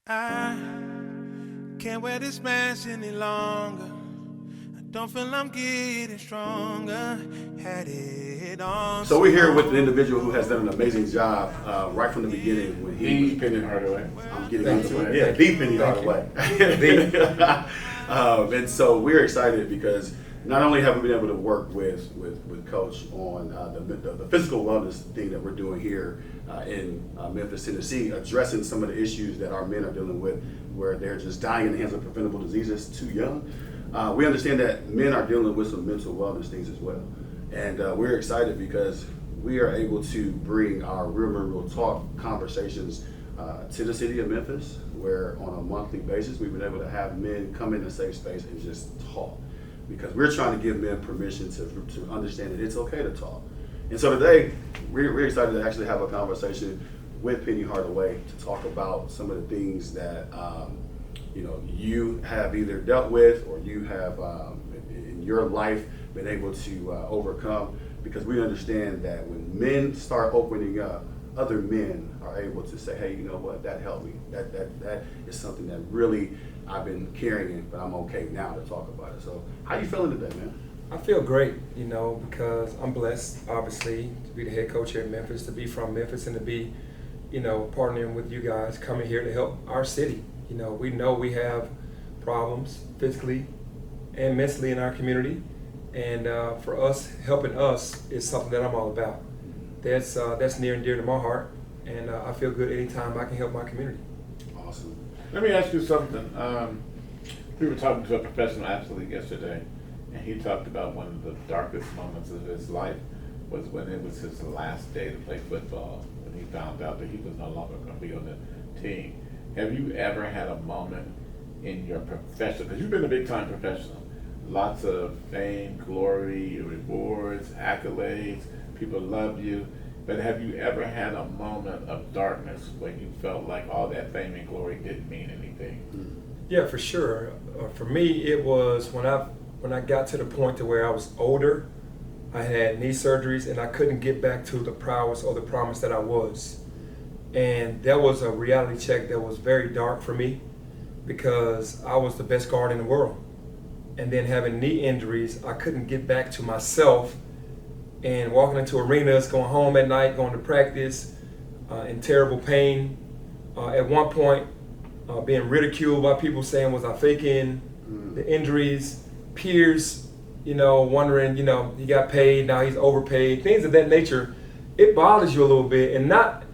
I can't wear this mask any longer. I don't feel I'm getting stronger. Had it on. So we're here with an individual who has done an amazing job right from the beginning when he was Penny Hardaway. I'm getting Thank into you. it. Yeah, the Penny Hardaway. And so we're excited because not only have we been able to work with Coach on the physical wellness thing that we're doing here in Memphis, Tennessee, addressing some of the issues that our men are dealing with, where they're just dying in the hands of preventable diseases too young. We understand that men are dealing with some mental wellness things as well. And we're excited because we are able to bring our Real Men Real Talk conversations to the city of Memphis, where on a monthly basis we've been able to have men come in a safe space and just talk. Because we're trying to give men permission to understand that it's okay to talk. And so today, we're excited to actually have a conversation with Penny Hardaway to talk about some of the things that you have either dealt with or you have in your life been able to overcome. Because we understand that when men start opening up, other men are able to say, hey, you know what, that helped me. That is something that really I've been carrying, but I'm okay now to talk about it. So how you feeling today, man? I feel great, because I'm blessed, obviously, to be the head coach here in Memphis, to be from Memphis, and to be, partnering with you guys, coming here to help our city. We know we have problems physically and mentally in our community, and for us, helping us is something that I'm all about. That's near and dear to my heart, and I feel good anytime I can help my community. Awesome. Let me ask you something. We were talking to a professional athlete yesterday, and he talked about one of the darkest moments of his life was when it was his last day to play football, when he found out that he was no longer going to be on the team. Have you ever had a moment in your profession, because you've been a big-time professional, lots of fame, glory, rewards, accolades, people love you, but have you ever had a moment of darkness when you felt like all that fame and glory didn't mean anything? Yeah, for sure. For me, it was when I got to the point to where I was older. I had knee surgeries and I couldn't get back to the prowess or the promise that I was. And that was a reality check that was very dark for me, because I was the best guard in the world. And then having knee injuries, I couldn't get back to myself, and walking into arenas, going home at night, going to practice in terrible pain. At one point, being ridiculed by people saying, was I faking the injuries? Peers, wondering, he got paid, now he's overpaid, things of that nature. It bothers you a little bit, and that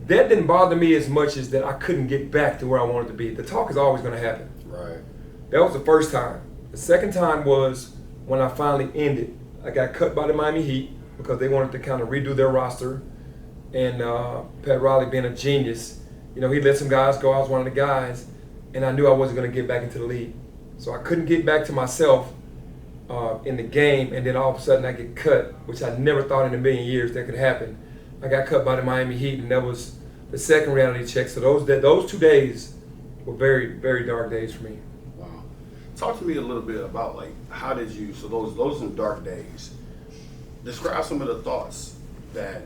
didn't bother me as much as that I couldn't get back to where I wanted to be. The talk is always going to happen. Right. That was the first time. The second time was when I finally ended. I got cut by the Miami Heat because they wanted to kind of redo their roster, and Pat Riley, being a genius, he let some guys go. I was one of the guys, and I knew I wasn't going to get back into the league. So I couldn't get back to myself in the game, and then all of a sudden I get cut, which I never thought in a million years that could happen. I got cut by the Miami Heat, and that was the second reality check. So those 2 days were very, very dark days for me. Wow. Talk to me a little bit about how did you? So those are some dark days. Describe some of the thoughts that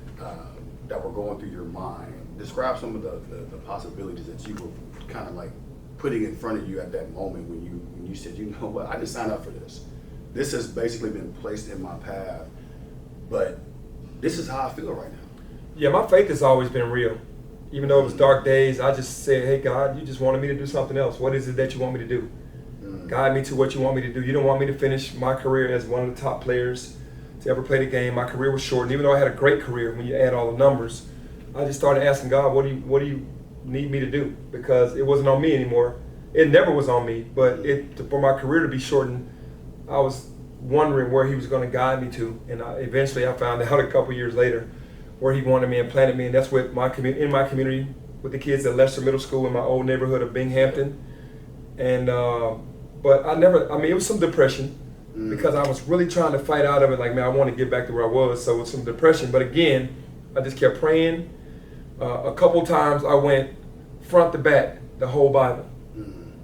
were going through your mind. Describe some of the possibilities that you were kind of putting in front of you at that moment when you said, you know what, I didn't sign up for this. This has basically been placed in my path, but this is how I feel right now. Yeah, my faith has always been real. Even though it was dark days, I just said, hey, God, you just wanted me to do something else. What is it that you want me to do? Guide me to what you want me to do. You don't want me to finish my career as one of the top players to ever play the game. My career was short, and even though I had a great career, when you add all the numbers, I just started asking God, what do you need me to do? Because it wasn't on me anymore. It never was on me, but for my career to be shortened, I was wondering where he was going to guide me to, and eventually I found out a couple years later where he wanted me and planted me, and that's with in my community with the kids at Lester Middle School in my old neighborhood of Binghampton. And but it was some depression because I was really trying to fight out of it. I want to get back to where I was, so it was some depression. But again, I just kept praying. A couple times I went front to back the whole Bible,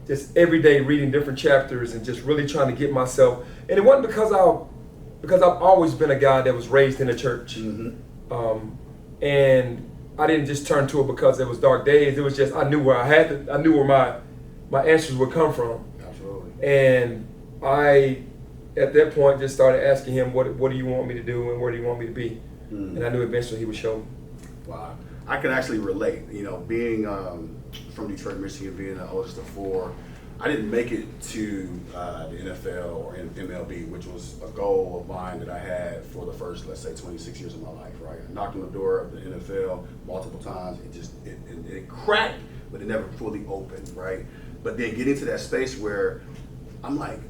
just every day reading different chapters and just really trying to get myself. And it wasn't because I've always been a guy that was raised in a church. And I didn't just turn to it because it was dark days. It was just I knew where I knew where my answers would come from. Absolutely. And I, at that point, just started asking him, what do you want me to do and where do you want me to be? And I knew eventually he would show me. Wow. I can actually relate. You know, being from Detroit, Michigan, being the oldest of four, I didn't make it to the NFL or MLB, which was a goal of mine that I had for the first, let's say, 26 years of my life, right? I knocked on the door of the NFL multiple times. It cracked, but it never fully opened, right? But then getting to that space where I'm like,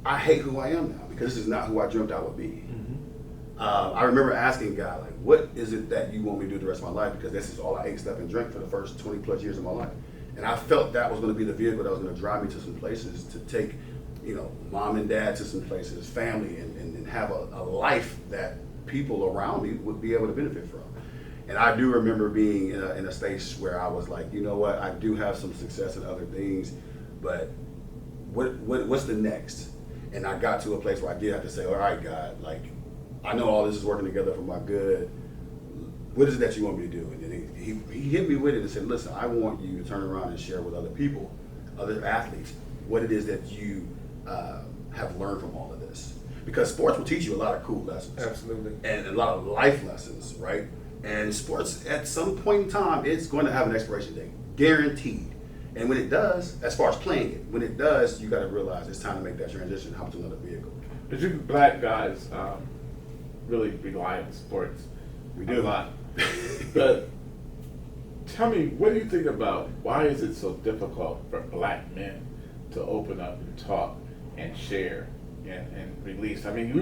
I hate who I am now because this is not who I dreamt I would be. I remember asking God, like, what is it that you want me to do the rest of my life? Because this is all I ate, slept, and drank for the first 20 plus years of my life. And I felt that was going to be the vehicle that was going to drive me to some places, to take, you know, mom and dad to some places, family, and have a life that people around me would be able to benefit from. And I do remember being in a space where I was like, you know what, I do have some success in other things, but what's the next? And I got to a place where I did have to say, all right, God, like, I know all this is working together for my good. What is it that you want me to do? And then he hit me with it and said, listen, I want you to turn around and share with other people, other athletes, what it is that you have learned from all of this. Because sports will teach you a lot of cool lessons. Absolutely. And a lot of life lessons, right? And sports, at some point in time, it's going to have an expiration date, guaranteed. And when it does, as far as playing it, when it does, you got to realize it's time to make that transition, hop to another vehicle. But you black guys really rely on sports. We do a lot. But tell me, what do you think about why is it so difficult for black men to open up and talk and share and release? I mean,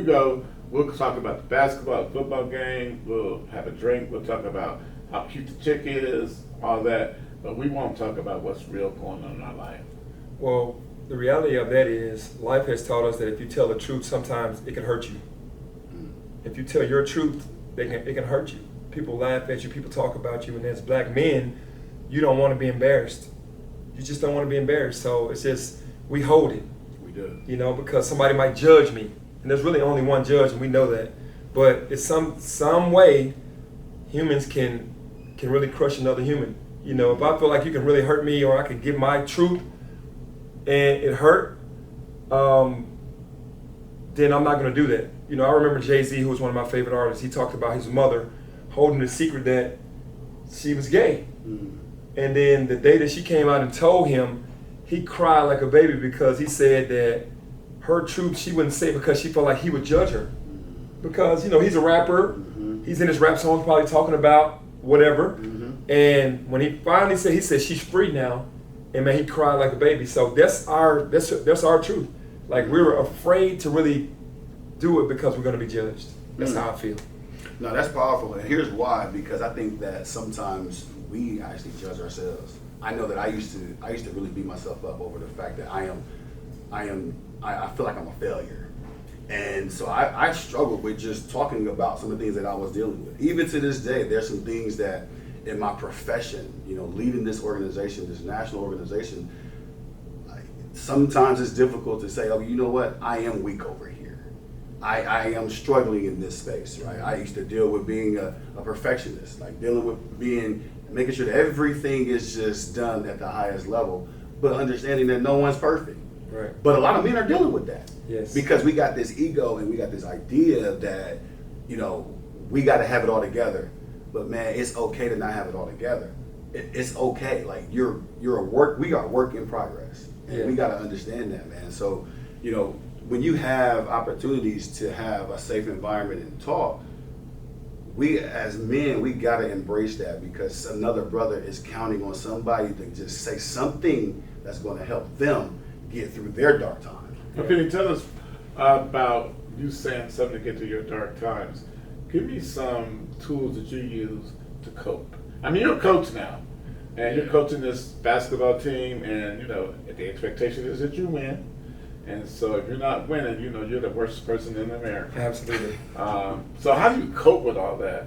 we'll talk about the basketball, football game, we'll have a drink, we'll talk about how cute the chick is, all that, but we won't talk about what's real going on in our life. Well, the reality of that is life has taught us that if you tell the truth, sometimes it can hurt you. If you tell your truth, it can hurt you. People laugh at you, people talk about you, and as black men, you don't want to be embarrassed. You just don't want to be embarrassed. So it's just, we hold it. We do. You know, because somebody might judge me. And there's really only one judge, and we know that. But it's some way humans can really crush another human. You know, if I feel like you can really hurt me or I can give my truth and it hurt, then I'm not going to do that. You know, I remember Jay-Z, who was one of my favorite artists, he talked about his mother holding the secret that she was gay. And then the day that she came out and told him, he cried like a baby because he said that her truth she wouldn't say because she felt like he would judge her. Because, you know, he's a rapper, he's in his rap songs probably talking about whatever. And when he finally said, he said she's free now, and man, he cried like a baby. So that's our truth. Like, we're afraid to really do it because we're going to be judged. That's how I feel. No, that's powerful, and here's why. Because I think that sometimes we actually judge ourselves. I know that I used to really beat myself up over the fact that I feel like I'm a failure, and so I struggle with just talking about some of the things that I was dealing with. Even to this day, there's some things that in my profession, you know, leading this organization, this national organization, sometimes it's difficult to say, oh, you know what, I am weak over here. I am struggling in this space, right? I used to deal with being a perfectionist, like dealing with making sure that everything is just done at the highest level, but understanding that no one's perfect. Right. But a lot of men are dealing with that. Yes. Because we got this ego and we got this idea that, you know, we got to have it all together. But man, it's okay to not have it all together. It's okay. Like we are work in progress, and we got to understand that, man. So, you know, when you have opportunities to have a safe environment and talk, we as men, we got to embrace that, because another brother is counting on somebody to just say something that's going to help them get through their dark time. Now, Penny, tell us about you saying something to get through your dark times. Give me some tools that you use to cope. I mean, you're a coach now, and you're coaching this basketball team, and you know the expectation is that you win. And so if you're not winning, you know you're the worst person in America. Absolutely. So how do you cope with all that?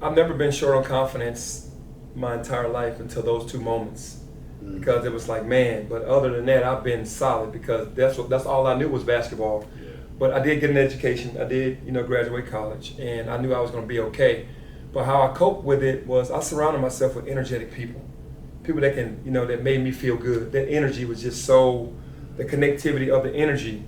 I've never been short on confidence my entire life until those two moments, because it was like, man. But other than that, I've been solid, because that's all I knew was basketball. But I did get an education. I did, graduate college, and I knew I was going to be okay. But how I coped with it was I surrounded myself with energetic people. People that can, that made me feel good. That energy was just so, the connectivity of the energy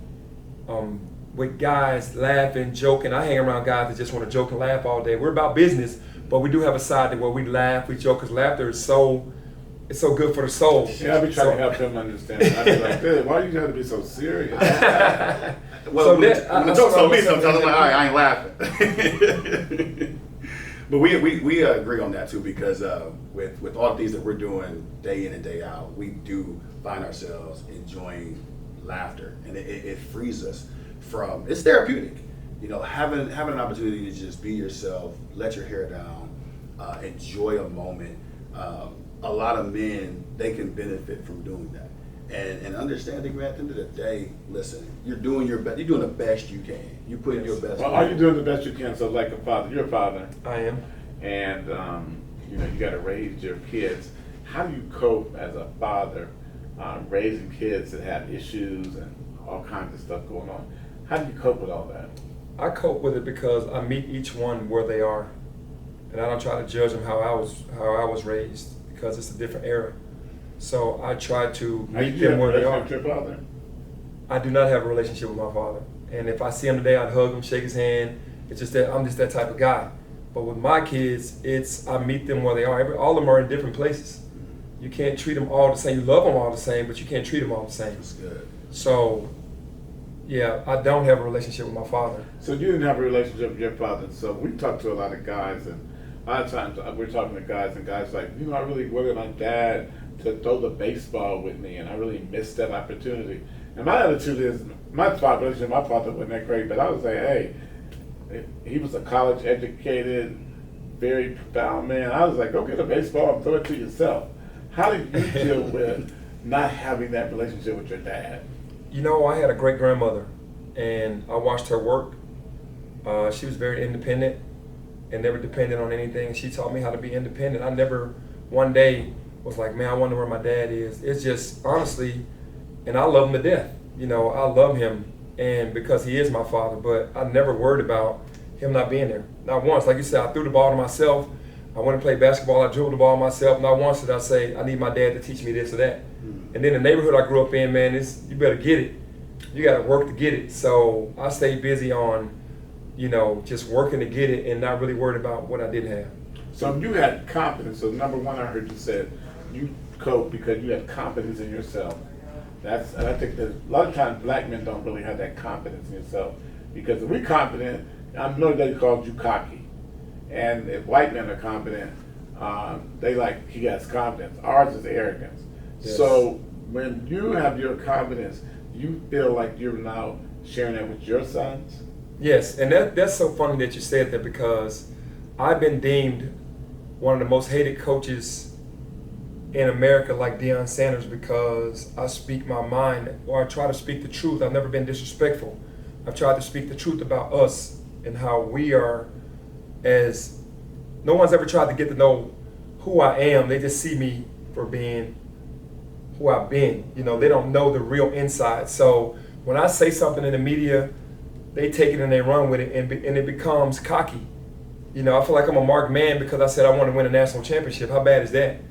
with guys laughing, joking. I hang around guys that just want to joke and laugh all day. We're about business, but we do have a side where we laugh, we joke, because laughter is it's so good for the soul. Yeah, I be trying to help them understand. I be like, dude, why you gotta be so serious? Well, when the joke's on me sometimes, I'm like, all right, I ain't laughing. But we agree on that too, because with all the things that we're doing day in and day out, we do find ourselves enjoying laughter, and it frees us from, it's therapeutic. Having an opportunity to just be yourself, let your hair down, enjoy a moment. A lot of men, they can benefit from doing that. And understanding that at the end of the day, listen, you're doing your best. You're doing the best you can. You put in your best. Well, are you doing the best you can? So, like a father, you're a father. I am. And you got to raise your kids. How do you cope as a father, raising kids that have issues and all kinds of stuff going on? How do you cope with all that? I cope with it because I meet each one where they are, and I don't try to judge them how I was raised, because it's a different era. So I try to meet them where they are. With your father? I do not have a relationship with my father, and if I see him today, I'd hug him, shake his hand. It's just that I'm just that type of guy. But with my kids, I meet them where they are. All of them are in different places. You can't treat them all the same. You love them all the same, but you can't treat them all the same. That's good. So, yeah, I don't have a relationship with my father. So you didn't have a relationship with your father. So we talk to a lot of guys, and a lot of times we're talking to guys, and guys like, I really wanted my dad to throw the baseball with me, and I really missed that opportunity. And my attitude is, my father wasn't that great, but I would say, hey, he was a college educated, very profound man. I was like, go get a baseball and throw it to yourself. How did you deal with not having that relationship with your dad? I had a great grandmother, and I watched her work. She was very independent and never depended on anything. She taught me how to be independent. I never one day was like, man, I wonder where my dad is. It's just, honestly, and I love him to death. I love him, and because he is my father, but I never worried about him not being there. Not once. Like you said, I threw the ball to myself. I went to play basketball, I dribbled the ball myself. Not once did I say, I need my dad to teach me this or that. And then the neighborhood I grew up in, man, you better get it. You got to work to get it. So I stayed busy on, just working to get it and not really worried about what I didn't have. So you had confidence. So number one, I heard you said you cope because you had confidence in yourself. And I think that a lot of times black men don't really have that confidence in yourself, because if we're confident, I know they called you cocky. And if white men are confident, they like, he has confidence. Ours is arrogance. Yes. So when you have your confidence, you feel like you're now sharing that with your sons? Yes, and that's so funny that you said that, because I've been deemed one of the most hated coaches in America, like Deion Sanders, because I speak my mind, or I try to speak the truth. I've never been disrespectful. I've tried to speak the truth about us and how we are, as no one's ever tried to get to know who I am. They just see me for being who I've been. They don't know the real inside. So when I say something in the media, they take it and they run with it, and it becomes cocky. I feel like I'm a marked man because I said I want to win a national championship. How bad is that?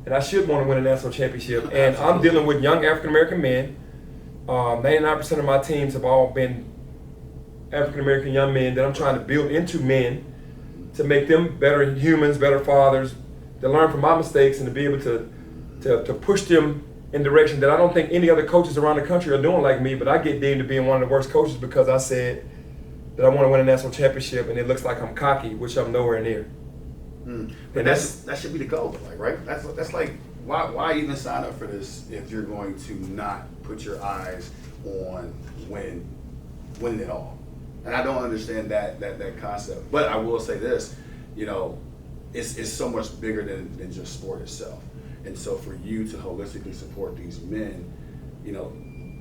And I should want to win a national championship. And I'm dealing with young African-American men. 99% of my teams have all been African-American young men that I'm trying to build into men to make them better humans, better fathers, to learn from my mistakes and to be able to push them in direction that I don't think any other coaches around the country are doing like me. But I get deemed to being one of the worst coaches because I said that I want to win a national championship, and it looks like I'm cocky, which I'm nowhere near. But that should be the goal, right? That's like, why even sign up for this if you're going to not put your eyes on winning it all? And I don't understand that concept. But I will say this, it's so much bigger than just sport itself. And so for you to holistically support these men,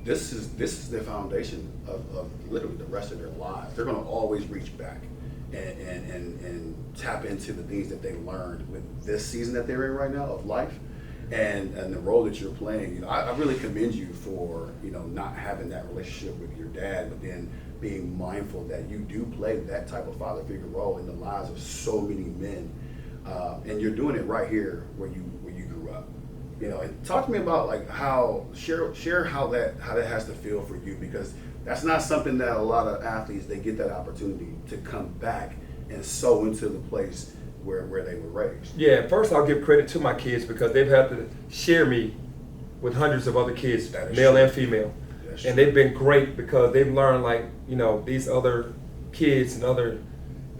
this is the foundation of literally the rest of their lives. They're going to always reach back and tap into the things that they learned with this season that they're in right now of life. and the role that you're playing. You know, I really commend you for, you know, not having that relationship with your dad, but then being mindful that you do play that type of father figure role in the lives of so many men, and you're doing it right here where you grew up. You know, and talk to me about like how share how that has to feel for you, because that's not something that a lot of athletes, they get that opportunity to come back and sow into the place where they were raised. Yeah, first I'll give credit to my kids because they've had to share me with hundreds of other kids, male and female. And they've been great because they've learned, like, you know, these other kids and other,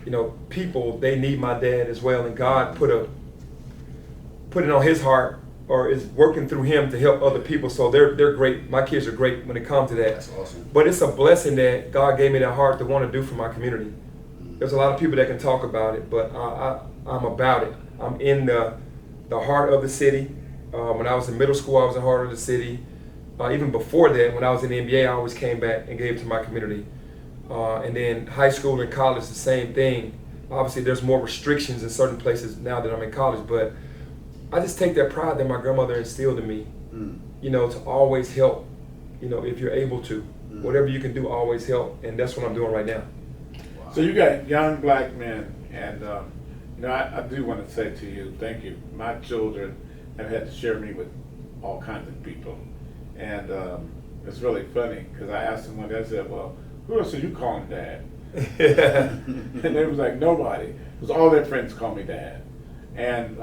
you know, people, they need my dad as well. And God put it on his heart, or is working through him to help other people. So they're great. My kids are great when it comes to that. That's awesome. But it's a blessing that God gave me that heart to want to do for my community. There's a lot of people that can talk about it, but I'm about it. I'm in the heart of the city. When I was in middle school, I was in the heart of the city. Even before that, when I was in the NBA, I always came back and gave to my community. And then high school and college, the same thing. Obviously, there's more restrictions in certain places now that I'm in college, but I just take that pride that my grandmother instilled in me, you know, to always help, you know, if you're able to. Whatever you can do, always help, and that's what I'm doing right now. Wow. So you got young black men, and you know, I do want to say to you, thank you. My children have had to share me with all kinds of people, and it's really funny because I asked them one day, I said, well, who else are you calling dad? And they was like, nobody, because all their friends call me dad. And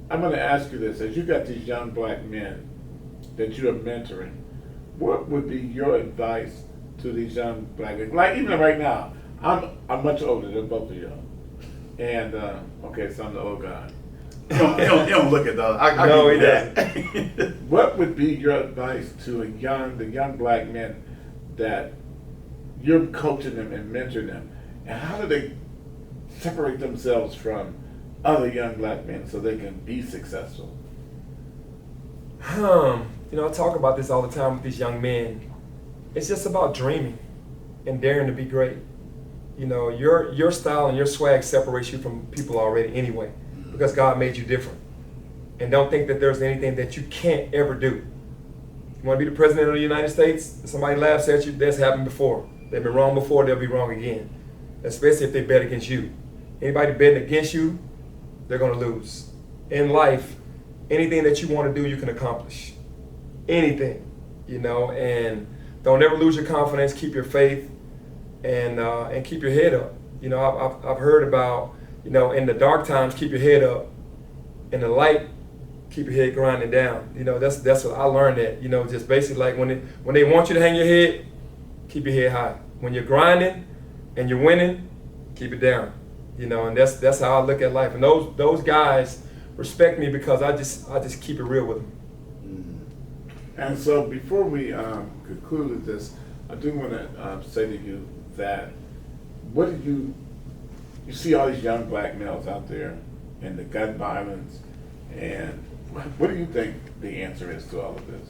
I'm going to ask you this, as you got these young black men that you are mentoring, what would be your advice to these young black men? Like even right now, I'm much older than both of y'all. And, okay, so I'm the old guy. He don't look it though. I No, he doesn't. What would be your advice to the young black men that you're coaching them and mentoring them? And how do they separate themselves from other young black men so they can be successful? You know, I talk about this all the time with these young men. It's just about dreaming and daring to be great. You know, your style and your swag separates you from people already anyway, because God made you different. And don't think that there's anything that you can't ever do. You want to be the president of the United States? Somebody laughs at you, that's happened before. They've been wrong before, they'll be wrong again. Especially if they bet against you. Anybody betting against you, they're going to lose. In life, anything that you want to do, you can accomplish. Anything, you know, and don't ever lose your confidence, keep your faith, and keep your head up. You know, I've heard about, you know, in the dark times, keep your head up. In the light, keep your head grinding down. You know, that's what I learned. That, you know, just basically like when they want you to hang your head, keep your head high. When you're grinding and you're winning, keep it down. You know, and that's how I look at life. And those guys respect me because I just keep it real with them. And so before we conclude with this, I do want to say to you that what do you see all these young black males out there and the gun violence, and what do you think the answer is to all of this?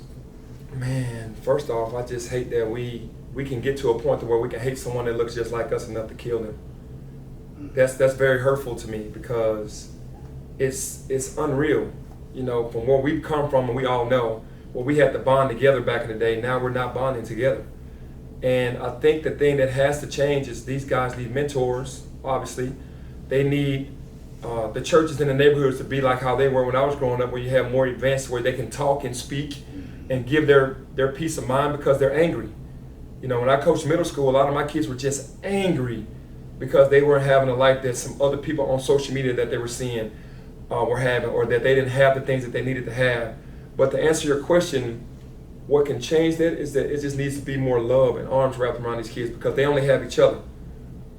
Man, first off, I just hate that we can get to a point to where we can hate someone that looks just like us enough to kill them. That's very hurtful to me because it's unreal. You know, from where we've come from, and we all know, well, we had to bond together back in the day. Now we're not bonding together. And I think the thing that has to change is these guys need mentors, obviously. They need the churches in the neighborhoods to be like how they were when I was growing up, where you have more events where they can talk and speak and give their peace of mind because they're angry. You know, when I coached middle school, a lot of my kids were just angry because they weren't having a life that some other people on social media that they were seeing were having, or that they didn't have the things that they needed to have. But to answer your question, what can change that is that it just needs to be more love and arms wrapped around these kids because they only have each other.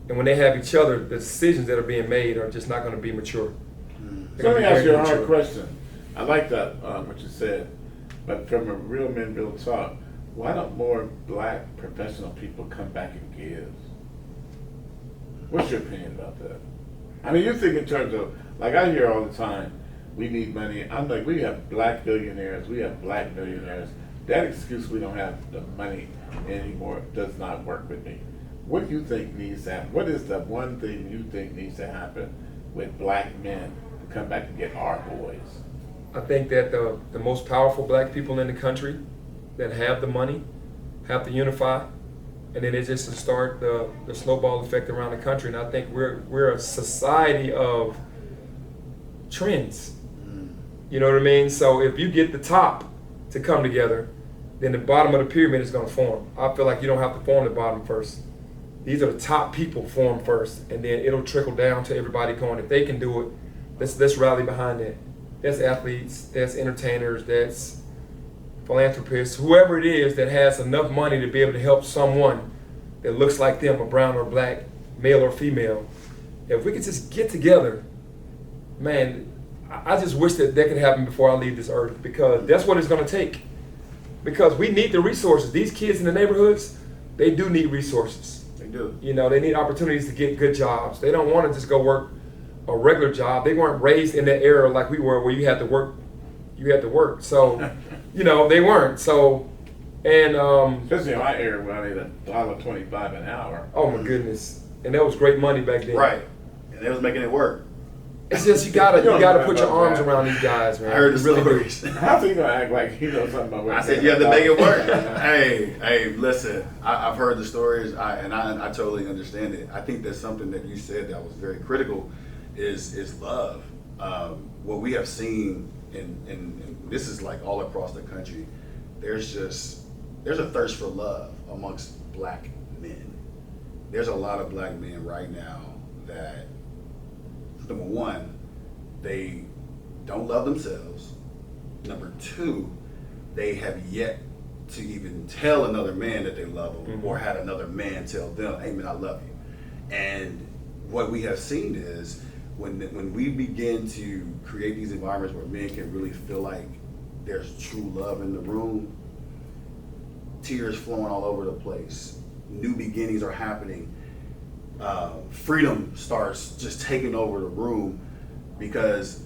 And when they have each other, the decisions that are being made are just not going to be mature. So let me ask you a hard question. I like that, what you said, but from a real men, real talk, why don't more black professional people come back and give? What's your opinion about that? I mean, you think in terms of, like I hear all the time, we need money. I'm like, we have black billionaires, we have black millionaires. That excuse we don't have the money anymore does not work with me. What do you think needs to happen? What is the one thing you think needs to happen with black men to come back and get our boys? I think that the most powerful black people in the country that have the money have to unify, and then it's just to start the snowball effect around the country. And I think we're a society of trends. You know what I mean? So if you get the top to come together, then the bottom of the pyramid is going to form. I feel like you don't have to form the bottom first. These are the top people form first, and then it'll trickle down to everybody going, if they can do it, let's rally behind that. That's athletes, that's entertainers, that's philanthropists, whoever it is that has enough money to be able to help someone that looks like them, a brown or black, male or female. If we could just get together, man, I just wish that could happen before I leave this earth, because that's what it's going to take. Because we need the resources. These kids in the neighborhoods, they do need resources. They do. You know, they need opportunities to get good jobs. They don't want to just go work a regular job. They weren't raised in that era like we were, where you had to work. You had to work. So, you know, they weren't. So, and especially in my area where I made $1.25 an hour. Oh my goodness, and that was great money back then. Right, and they was making it work. It's just you gotta put your arms around these guys, man. I heard the really stories. How's he gonna act like he knows something about what I said you have to make it work. Hey, listen. I've heard the stories, and I totally understand it. I think that's something that you said that was very critical, is love. What we have seen, and this is like all across the country. There's a thirst for love amongst black men. There's a lot of black men right now that, number one, they don't love themselves. Number two, they have yet to even tell another man that they love them, or had another man tell them, hey man, I love you. And what we have seen is when we begin to create these environments where men can really feel like there's true love in the room, tears flowing all over the place, new beginnings are happening. Freedom starts just taking over the room, because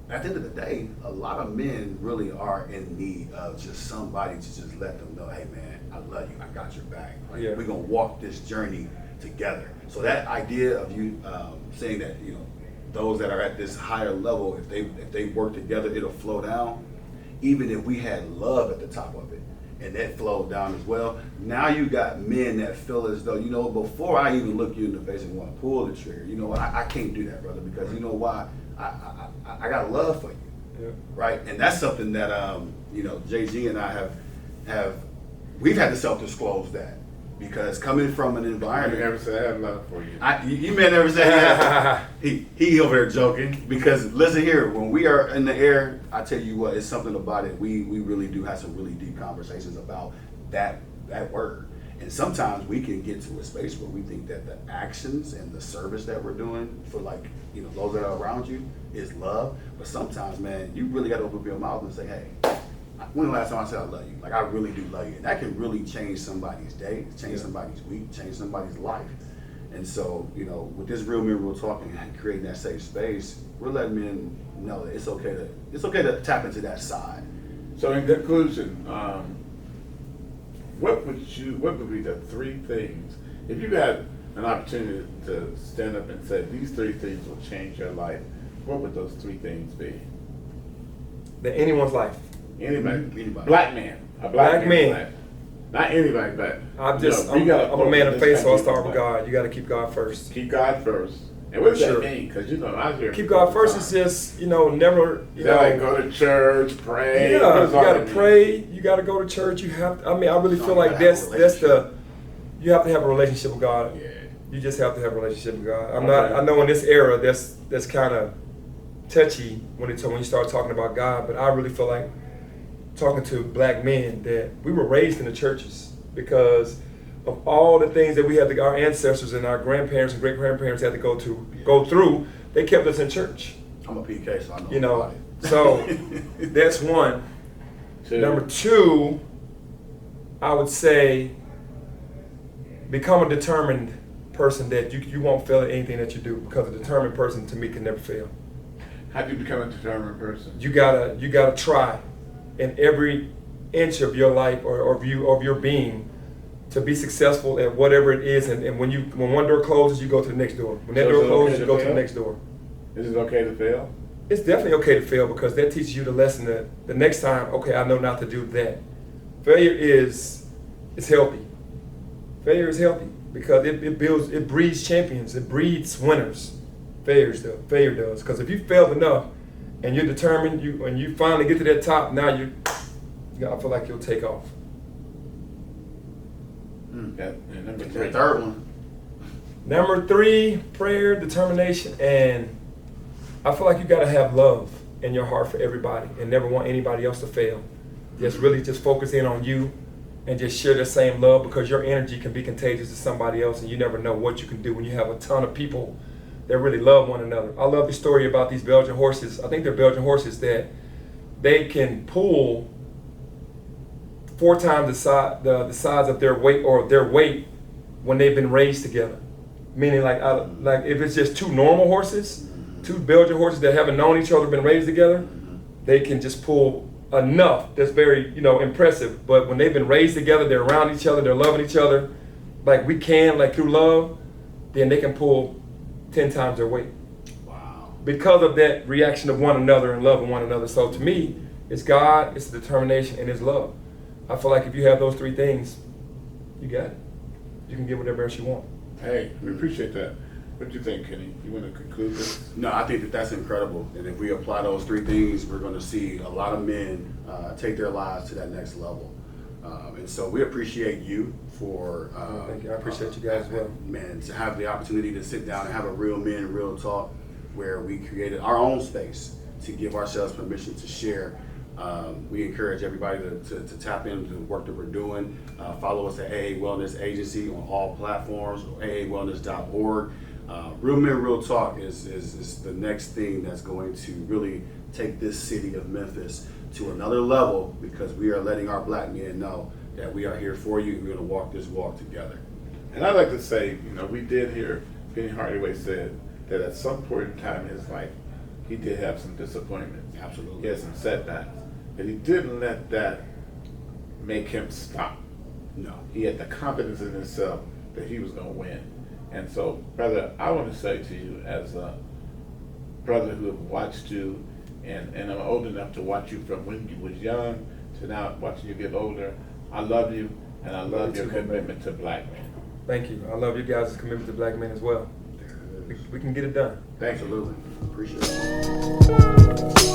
at the end of the day, a lot of men really are in need of just somebody to just let them know, hey man, I love you, I got your back. Like, we're gonna walk this journey together. So that idea of you saying that, you know, those that are at this higher level, if they work together, it'll flow down. Even if we had love at the top of it, and that flowed down as well. Now you got men that feel as though, you know, before I even look you in the face and want to pull the trigger, you know, I can't do that, brother, because you know why? I got love for you, right? And that's something that, you know, JG and I we've had to self-disclose that, because coming from an environment. You never said I have love for you. You may never say he over there joking, because listen here, when we are in the air, I tell you what, it's something about it. We really do have some really deep conversations about that word. And sometimes we can get to a space where we think that the actions and the service that we're doing for, like, you know, those that are around you is love. But sometimes, man, you really got to open up your mouth and say, hey, when the last time I said I love you? Like, I really do love you. And that can really change somebody's day, change somebody's week, change somebody's life. And so, you know, with this Real Men Real Talking and creating that safe space, we're letting men know that it's okay to tap into that side. So in conclusion, what would be the three things, if you had an opportunity to stand up and say these three things will change your life, what would those three things be? Anyone's life. Anybody. Black man. A black man. Life. Not anybody, but I'm a man of faith, so I'll start with God. You got to keep God first. Keep God first. And what does that mean? Because, you know, I was here. Keep God first is just, you know, never, you know. Like go to church, pray. Yeah, you got to pray. You got to go to church. You have to, I really feel like you have to have a relationship with God. Yeah. You just have to have a relationship with God. I know in this era, that's kind of touchy when you start talking about God, but I really feel like talking to black men that we were raised in the churches, because of all the things that we had our ancestors and our grandparents and great grandparents had to go through. They kept us in church. I'm a PK, so I know. You know, so that's one. Number two, I would say become a determined person that you won't fail at anything that you do, because a determined person to me can never fail. How do you become a determined person? You gotta try in every inch of your life or of your being to be successful at whatever it is. And when one door closes, you go to the next door. When that door closes, you go to the next door. Is it okay to fail? it's definitely okay to fail because that teaches you the lesson that the next time, okay, I know not to do that. Failure is healthy. Failure is healthy because it breeds champions, it breeds winners. Failure does. Because if you failed enough and you're determined, and you finally get to that top, now I feel like you'll take off. Yeah, and number The 3. third one. Number 3, prayer, determination, and I feel like you got to have love in your heart for everybody and never want anybody else to fail. Just focus in on you and just share the same love because your energy can be contagious to somebody else and you never know what you can do when you have a ton of people that really love one another. I love the story about these Belgian horses. I think they're Belgian horses that they can pull 4 times the size of their weight when they've been raised together. Meaning like if it's just 2 normal horses, 2 Belgian horses that haven't known each other, been raised together, they can just pull enough that's very, impressive. But when they've been raised together, they're around each other, they're loving each other, like we can, like through love, then they can pull 10 times their weight. Wow. Because of that reaction of one another and loving one another. So to me, it's God, it's determination, and it's love. I feel like if you have those 3 things, you got it. You can get whatever else you want. Hey, we appreciate that. What do you think, Kenny? You want to conclude this? No, I think that's incredible. And if we apply those 3 things, we're going to see a lot of men take their lives to that next level. And so we appreciate you for... Thank you. I appreciate you guys as well. Man, to have the opportunity to sit down and have a real men, real talk where we created our own space to give ourselves permission to share. We encourage everybody to tap into the work that we're doing. Follow us at AA Wellness Agency on all platforms, aawellness.org. Real Men, Real Talk is the next thing that's going to really take this city of Memphis to another level because we are letting our black men know that we are here for you. We're going to walk this walk together. And I'd like to say, we did hear Penny Hardaway said that at some point in time in his life, he did have some disappointments. Absolutely. He had some setbacks. But he didn't let that make him stop. No. He had the confidence in himself that he was going to win. And so, brother, I want to say to you as a brother who have watched you, and I'm old enough to watch you from when you was young to now watching you get older, I love you, and I love your commitment to black men. Thank you. I love you guys' commitment to black men as well. We can get it done. Thank you. Absolutely. Appreciate it.